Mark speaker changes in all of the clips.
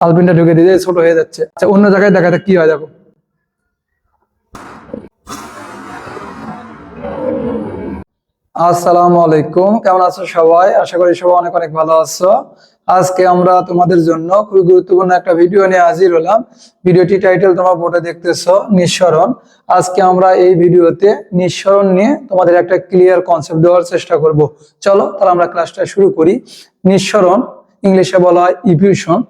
Speaker 1: আলপিনটা ঢুকে দিয়ে ছোট হয়ে যাচ্ছে। আচ্ছা, অন্য জায়গায় দেখাতে কি হয় দেখো। আসসালামু আলাইকুম, কেমন আছো সবাই? আশা করি সবাই অনেক অনেক ভালো আছো। আজকে আমরা তোমাদের জন্য খুবই গুরুত্বপূর্ণ একটা ভিডিও নিয়ে হাজির হলাম। ভিডিওটি টাইটেল তোমরা বোর্ডে দেখতেছো, নিঃসরণ। আজকে আমরা এই ভিডিওতে নিঃসরণ নিয়ে তোমাদের একটা ক্লিয়ার কনসেপ্ট দেওয়ার চেষ্টা করব। চলো তাহলে আমরা ক্লাসটা শুরু করি। নিঃসরণ ইংলিশে বলা হয় ইফিউশন।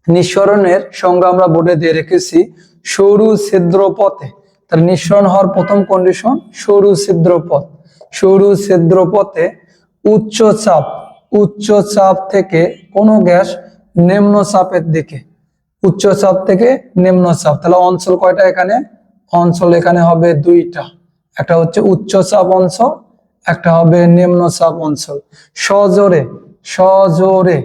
Speaker 1: নিঃসরণের সংজ্ঞা আমরা বোর্ডে দিয়ে রেখেছি সরু ছিদ্র পথে। তাহলে নিঃসরণ হওয়ার প্রথম কন্ডিশন সরু ছিদ্র পথ। সরু ছিদ্র পথে উচ্চ চাপ থেকে কোনো গ্যাস নিম্ন চাপের দিকে, উচ্চ চাপ থেকে নিম্ন চাপ। তাহলে অঞ্চল কয়টা এখানে? অঞ্চল এখানে হবে দুইটা, একটা হচ্ছে উচ্চ চাপ অঞ্চল, একটা হবে নিম্ন চাপ অঞ্চল। সজোরে সজোরে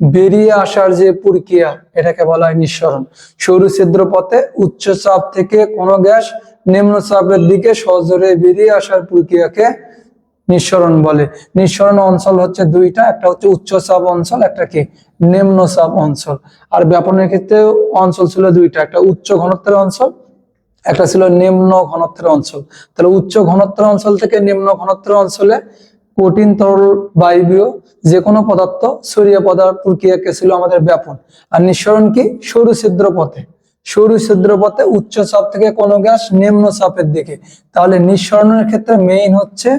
Speaker 1: বেরিয়ে আসার যে প্রক্রিয়া, এটাকে বলা হয় নিঃসরণ। সরু ছিদ্র পথে উচ্চ চাপ থেকে কোনো গ্যাস নিম্ন চাপের দিকে সজোরে বেরিয়ে আসার প্রক্রিয়াকে নিঃসরণ বলে। নিঃসরণ অঞ্চল হচ্ছে দুইটা, একটা হচ্ছে উচ্চ চাপ অঞ্চল, একটা কি নিম্ন চাপ অঞ্চল। আর ব্যাপনের ক্ষেত্রে অঞ্চল ছিল দুইটা, একটা উচ্চ ঘনত্বের অঞ্চল, একটা ছিল নিম্ন ঘনত্বের অঞ্চল। তাহলে উচ্চ ঘনত্বের অঞ্চল থেকে নিম্ন ঘনত্বের অঞ্চলে কঠিন তরল বায়বীয় যে কোনো পদার্থ ছড়িয়ে পড়ার প্রক্রিয়াকে ছিল আমাদের ব্যাপন। আর নিঃসরণ কি? সরু ছিদ্র পথে। সরু ছিদ্র পথে উচ্চ চাপ থেকে কোনো গ্যাস নিম্ন চাপের দিকে। তাহলে নিঃসরণের ক্ষেত্রে মেইন হচ্ছে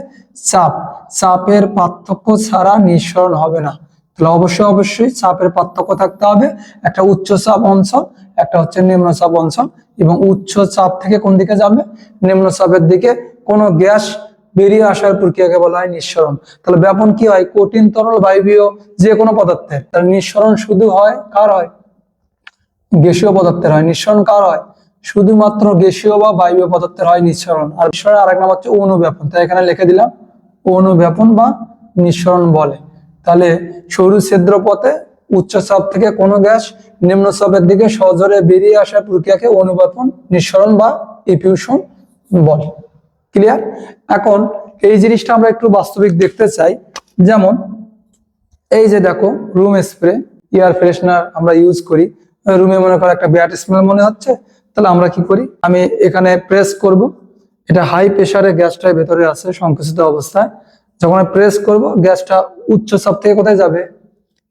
Speaker 1: চাপ। চাপের পার্থক্য ছাড়া নিঃসরণ হবে না। তাহলে অবশ্যই চাপের পার্থক্য থাকতে হবে। একটা উচ্চ চাপ অঞ্চল, একটা হচ্ছে নিম্ন চাপ অঞ্চল। এবং উচ্চ চাপ থেকে কোন দিকে যাবে? নিম্ন চাপের দিকে কোনো গ্যাস বেরিয়ে আসার প্রক্রিয়াকে বলা হয় নিঃসরণ। তাহলে ব্যাপন কি হয়? কঠিন তরল বায়বীয় যে কোনো পদার্থের। তাহলে নিঃসরণ শুধু হয় কার হয়? গ্যাসীয় পদার্থের হয়। নিঃসরণ কার হয়? শুধুমাত্র গ্যাসীয় বা বায়বীয় পদার্থের হয় নিঃসরণ। আর নিঃসরণের আরেক নাম হচ্ছে অনুব্যাপন। তাই এখানে লিখে দিলাম অনুব্যাপন বা নিঃসরণ বলে। তাহলে সরু ছিদ্র পথে উচ্চ চাপ থেকে কোনো গ্যাস নিম্ন চাপের দিকে সজোরে বেরিয়ে আসার প্রক্রিয়াকে অনুব্যাপন, নিঃসরণ বা ইফিউশন বলে। ক্লিয়ার? এখন এই জিনিসটা আমরা একটু বাস্তবিক দেখতে চাই। যেমন এই যে দেখো, রুম স্প্রে, এয়ার ফ্রেশনার আমরা ইউজ করি। রুমে মনে করো একটা ব্যাড স্মেল মনে হচ্ছে, তাহলে আমরা কি করি? আমি এখানে প্রেস করব, এটা হাই প্রেসারে গ্যাসটা ভেতরে আছে সংকুচিত অবস্থায়। যখন আমি প্রেস করব, গ্যাসটা উচ্চ চাপ থেকে কোথায় যাবে?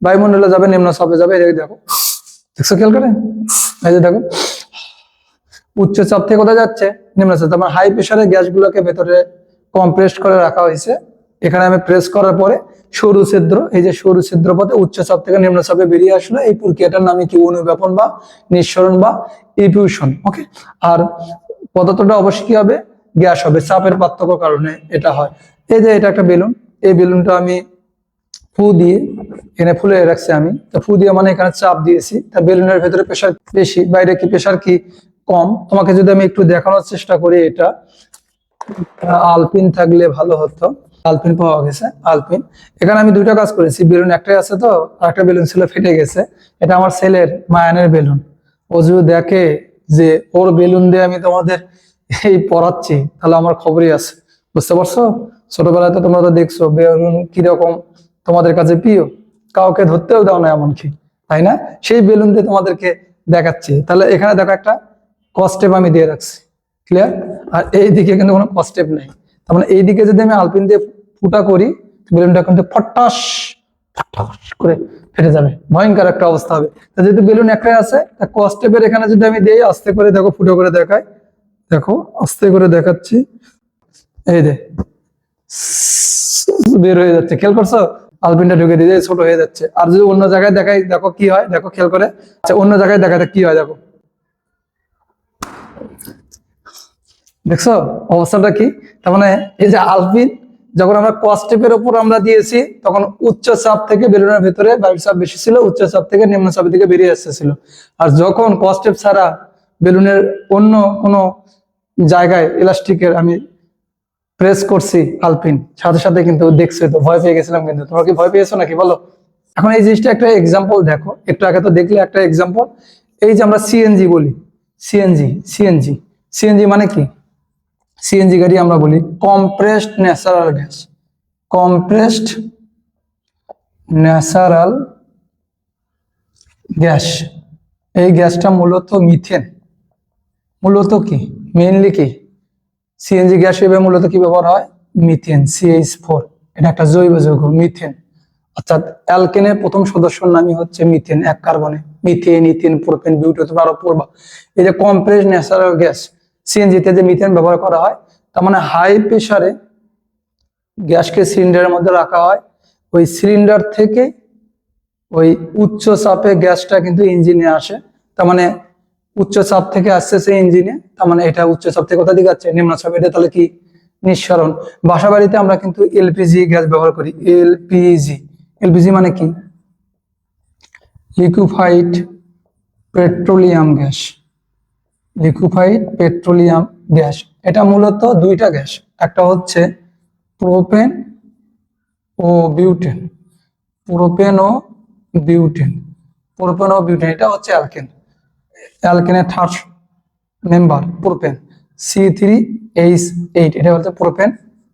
Speaker 1: বায়ুমণ্ডলে যাবে, নিম্ন চাপে যাবে। এই দেখো, দেখছো খেয়াল করে? এই যে দেখো, উচ্চ চাপ থেকে কোথায় যাচ্ছে? নিম্ন চাপ। তার মানে হাই প্রেসারে গ্যাসগুলোকে ভেতরে কম্প্রেস করে রাখা হয়েছে। এখানে আমি প্রেস করার পরে সরু ছিদ্র, এই যে সরু ছিদ্র পথে উচ্চ চাপ থেকে নিম্ন চাপে বেরিয়ে আসলো। এই প্রক্রিয়াটার নামে কি? অনুব্যাপন বা নিঃসরণ বা ইফিউশন। ওকে। আর পদার্থটা অবশ্যই কি হবে? গ্যাস হবে। চাপের পার্থক্য কারণে এটা হয়। এই যে এটা একটা বেলুন, এই বেলুনটা আমি ফু দিয়ে এখানে ফুলে রাখছি। আমি তো ফু দিয়ে মানে এখানে চাপ দিয়েছি, তা বেলুনের ভেতরে প্রেসার বেশি, বাইরে কি প্রেসার কি কম? তোমাকে যদি আমি একটু দেখানোর চেষ্টা করি, এটা আলপিন থাকলে ভালো হতো। আলপিন পাওয়া গেছে, আলপিন। এখানে আমি দুইটা কাজ করেছি। বেলুন একটাই আছে, তো আরেকটা বেলুন ছিল ফেটে গেছে। এটা আমার ছেলের মায়ানের বেলুন। ও যদি দেখে যে ওর বেলুন দিয়ে আমি তোমাদের এই পড়াচ্ছি, তাহলে আমার খবরই আছে। বুঝতে পারছো? ছোটবেলায় তো তোমরা তো দেখছো বেলুন কিরকম তোমাদের কাছে প্রিয়, কাউকে ধরতেও দাও না এমনকি, তাই না? সেই বেলুন দিয়ে তোমাদেরকে দেখাচ্ছি। তাহলে এখানে দেখো একটা কস্টেপ আমি দিয়ে রাখছি। ক্লিয়ার? আর এই দিকে কিন্তু কোনো কস্টেপ নেই। তার মানে এই দিকে যদি আমি আলপিন দিয়ে ফুটা করি, বেলুনটা কিন্তু ফটাস ফটাস করে ফেটে যাবে, ভয়ঙ্কর একটা অবস্থা হবে। তা যেহেতু বেলুন একটাই আছে, তা কস্টেপের এখানে যদি আমি দিই, আস্তে করে দেখো, ফুটো করে দেখাই, দেখো আস্তে করে দেখাচ্ছি, এই যে বের হয়ে যাচ্ছে। খেয়াল করছো? আলপিনটা ঢুকে দিয়ে ছোট হয়ে যাচ্ছে। আর যদি অন্য জায়গায় দেখাই, দেখো কি হয়, দেখো খেয়াল করে। আচ্ছা, অন্য জায়গায় দেখাতে কি হয় দেখো, দেখছো অবস্থাটা কি? তার মানে এই যে আলপিন, যখন আমরা কস্টেপের উপর আমরা দিয়েছি, তখন উচ্চ চাপ থেকে বেলুনের ভেতরে বায়ুর চাপ বেশি ছিল, উচ্চ চাপ থেকে নিম্ন চাপের দিকে বেরিয়ে আসতেছিল। আর যখন কস্টেপ ছাড়া বেলুনের অন্য কোনো জায়গায় ইলাস্টিকের আমি প্রেস করছি আলপিন, সাথে সাথে কিন্তু দেখছো, তো ভয় পেয়ে গেছিলাম। কিন্তু তোমরা কি ভয় পেয়েছো নাকি বলো? এখন এই জিনিসটা একটা এক্সাম্পল দেখো, একটু আগে তো দেখলে একটা এক্সাম্পল। এই যে আমরা সিএনজি বলি, সিএনজি সিএনজি সিএনজি মানে কি? সিএনজি গাড়ি আমরা বলি compressed natural gas. Compressed natural gas, এই গ্যাসটা মূলত মিথেন। মূলত কি মেইনলি কি সিএনজি গ্যাস হিসেবে মূলত কি ব্যবহার হয়? Methane, CH4। এটা একটা জৈব যৌগ মিথেন। অর্থাৎ অ্যালকেনের প্রথম সদস্যর নামই হচ্ছে মিথেন, এক কার্বনে। মিথেন, ইথেন, প্রোপেন, বিউটেন, তোমরা আরো পড়বা। এই যে কম্প্রেস ন্যাচারাল গ্যাস সিএনজিতে যে মিথেন ব্যবহার করা হয়, তার মানে হাই প্রেসারে গ্যাসকে সিলিন্ডারের মধ্যে রাখা হয়, ওই সিলিন্ডার থেকে ওই উচ্চ চাপে গ্যাসটা কিন্তু ইঞ্জিনে আসে। তার মানে উচ্চ চাপ থেকে আসছে সেই ইঞ্জিনে, তার মানে এটা উচ্চ চাপ থেকে কোথা দিকে যাচ্ছে? নিম্ন চাপ। এটা তাহলে কি? নিঃসরণ। বাসা বাড়িতে আমরা কিন্তু এলপিজি গ্যাস ব্যবহার করি। এলপিজি, এলপিজি মানে কি? Liquefied petroleum gas. Liquefied petroleum gas, এটা মূলত দুইটা গ্যাস, একটা হচ্ছে প্রোপেন ও বিউটেন। প্রোপেন ও বিউটেন, প্রোপেন ও বিউটেন, এটা হচ্ছে অ্যালকেন। অ্যালকেনের থার্ড মেম্বার প্রোপেন, C3H8, এটা হচ্ছে প্রোপেন।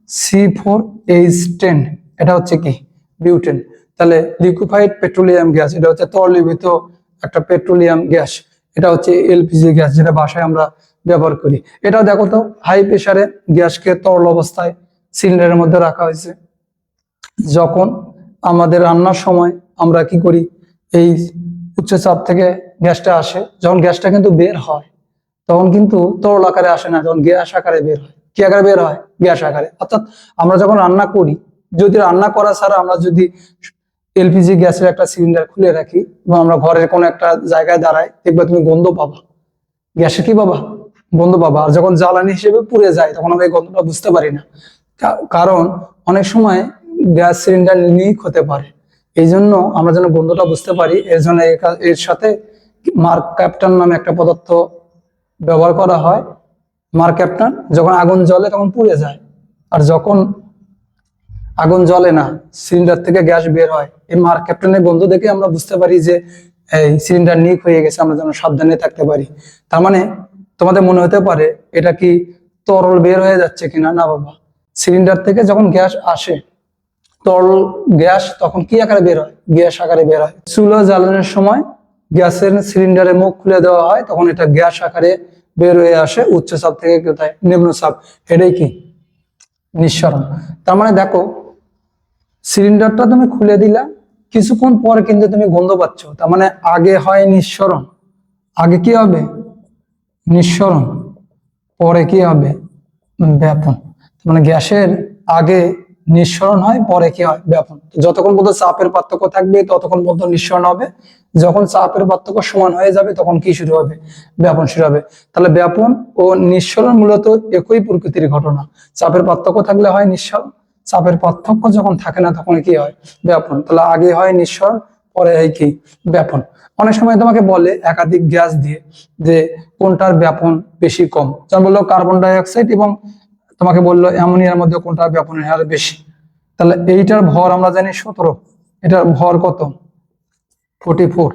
Speaker 1: C4H10, এটা হচ্ছে কি? বিউটেন। তাহলে লিকুইফাইড পেট্রোলিয়াম গ্যাস, এটা হচ্ছে তরলীভূত একটা পেট্রোলিয়াম গ্যাস। এটা হচ্ছে এলপিজি গ্যাস, যেটা বাসায় আমরা ব্যবহার করি। এটা দেখো তো, হাই প্রেসারে গ্যাসকে তরল অবস্থায় সিলিন্ডারের মধ্যে রাখা হয়েছে। যখন আমাদের রান্নার সময় আমরা কি করি? এই উচ্চ চাপ থেকে গ্যাসটা আসে, যখন গ্যাসটা কিন্তু বের হয় তখন কিন্তু তরল আকারে আসে না, যখন গ্যাস আকারে বের হয়। কি আকারে বের হয়? গ্যাস আকারে। অর্থাৎ আমরা যখন রান্না করি, যদি রান্না করা ছাড়া আমরা যদি এলপিজি গ্যাসের একটা সিলিন্ডার খুলে রাখি এবং আমরা ঘরের কোনো একটা জায়গায় দাঁড়াই, দেখবে তুমি গন্ধ পাবা। গ্যাসে কি পাবা? গন্ধ পাবা। আর যখন জ্বালানি হিসেবে পুড়ে যায় তখন আমরা এই গন্ধটা বুঝতে পারি না, কারণ অনেক সময় গ্যাস সিলিন্ডার লিক হতে পারে। এই জন্য আমরা যেন গন্ধটা বুঝতে পারি, এর জন্য এর সাথে মার্কাপ্টান নামে একটা পদার্থ ব্যবহার করা হয়। মার্কাপ্টান, যখন আগুন জ্বলে তখন পুড়ে যায়, আর যখন আগুন জ্বলে না, সিলিন্ডার থেকে গ্যাস বের হয়, এই মার্কাপ্টানের গন্ধ দেখে আমরা বুঝতে পারি যে এই সিলিন্ডার লিক হয়ে গেছে, আমরা যেন সাবধানে থাকতে পারি। তার মানে তোমাদের মনে হতে পারে এটা কি তরল বের হয়ে যাচ্ছে কিনা? না বাবা, সিলিন্ডার থেকে যখন গ্যাস আসে, তরল গ্যাস তখন কি আকারে বের হয়? গ্যাস আকারে বের হয়। চুলা জ্বালানোর সময় গ্যাসের সিলিন্ডারে মুখ খুলে দেওয়া হয়, তখন এটা গ্যাস আকারে বের হয়ে আসে উচ্চ চাপ থেকে কোথায়? নিম্ন চাপ। এটাই কি? নিঃসরণ। তার মানে দেখো, সিলিন্ডারটা তুমি খুলে দিলা, কিছুক্ষণ পর কিন্তু তুমি গন্ধ পাচ্ছ। তার মানে আগে হয় নিঃসরণ, আগে কি হবে? নিঃসরণ, পরে কি হবে? ব্যাপন। মানে গ্যাসের আগে নিঃসরণ হয়, পরে কি হয়? ব্যাপন। যতক্ষণ পর্যন্ত চাপের পার্থক্য থাকবে ততক্ষণ পর্যন্ত নিঃসরণ হবে, যখন চাপের পার্থক্য সমান হয়ে যাবে তখন কি শুরু হবে? ব্যাপন শুরু হবে। তাহলে ব্যাপন ও নিঃসরণ মূলত একই প্রকৃতির ঘটনা। চাপের পার্থক্য থাকলে হয় নিঃসরণ, চাপের পার্থক্য যখন থাকে না তখন কি হয়? ব্যাপন। তাহলে আগে হয় নিঃসরণ, পরে হয় কি? ব্যাপন। অনেক সময় তোমাকে বলে একাধিক গ্যাস দিয়ে যে কোনটার ব্যাপন বেশি কম, যেমন বললো কার্বন ডাই অক্সাইড এবং তোমাকে বললো অ্যামোনিয়ার মধ্যে কোনটা ব্যাপনের হার বেশি। তাহলে এইটার ভর আমরা জানি 17, এটার ভর কত? 44।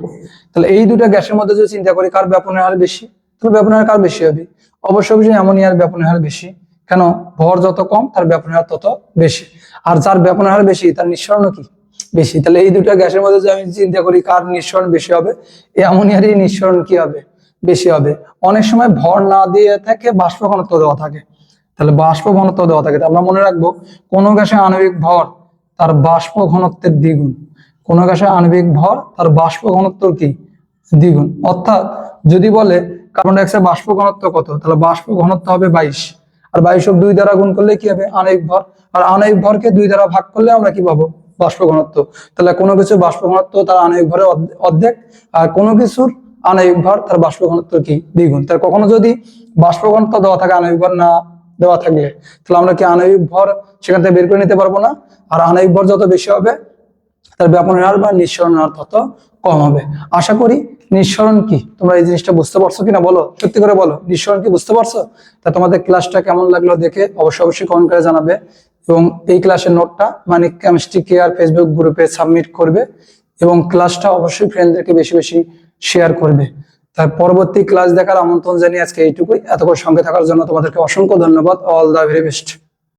Speaker 1: তাহলে এই দুটা গ্যাসের মধ্যে যদি চিন্তা করি কার ব্যাপনের হার বেশি, তাহলে ব্যাপনের হার কার বেশি হবে? অবশ্যই অ্যামোনিয়ার ব্যাপনের হার বেশি। কেন? ভর যত কম তার ব্যাপনের হার তত বেশি, আর যার ব্যাপনের হার বেশি তার নিঃসরণও কি? বেশি। তাহলে এই দুটা গ্যাসের মধ্যে যদি আমি চিন্তা করি কার নিঃসরণ বেশি হবে, এই অ্যামোনিয়ারই নিঃসরণ কি হবে? বেশি হবে। অনেক সময় ভর না দিয়ে থাকে, বাষ্প ঘনত্ব দেওয়া থাকে। তাহলে বাষ্প ঘনত্ব দেওয়া থাকে, আমরা মনে রাখবো কোন গ্যাসে আণবিক ভর তার বাষ্প ঘনত্বের দ্বিগুণ। কোন গ্যাসে আণবিক ভর তার বাষ্প ঘনত্ব কি? দ্বিগুণ। অর্থাৎ যদি বলে কার্বন ডাই অক্সাইড বাষ্প ঘনত্ব কত, তাহলে বাষ্প ঘনত্ব হবে 22, আর 22 2 দ্বারা গুণ করলে কি হবে? আণবিক ভর। আর আণবিক ভরকে 2 দ্বারা ভাগ করলে আমরা কি পাবো? বাষ্প ঘনত্ব। তাহলে কোনো কিছু বাষ্প ঘনত্ব তার আণবিক ভরের অর্ধেক, আর কোনো কিছুর আণবিক ভর তার বাষ্প ঘনত্ব কি? দ্বিগুণ। তার কখনো যদি বাষ্প ঘনত্ব দেওয়া থাকে আণবিক ভর না দেওয়া থাকলে, তাহলে আমরা কি আণবিক ভর সেখান থেকে বের করে নিতে পারবো না। আর আণবিক ভর যত বেশি হবে তার ব্যাপনের হার বা নিঃসরণের হার তত কম হবে। আশা করি নিঃসরণ কি তোমরা এই জিনিসটা বুঝতে পারছো কিনা, বলো, সত্যি করে বলো, নিঃসরণ কি বুঝতে পারছো? তা তোমাদের ক্লাসটা কেমন লাগলো দেখে অবশ্যই কমেন্ট করে জানাবে, এবং এই ক্লাসের নোটটা মানে কেমিস্ট্রি কেয়ার ফেসবুক গ্রুপে সাবমিট করবে, এবং ক্লাসটা অবশ্যই ফ্রেন্ডদেরকে বেশি বেশি শেয়ার করবে। তাই পরবর্তী ক্লাস দেখার আমন্ত্রণ জানিয়ে আজকে এইটুকুই। এতক্ষণ সঙ্গে থাকার জন্য তোমাদেরকে অসংখ্য ধন্যবাদ। All the very best.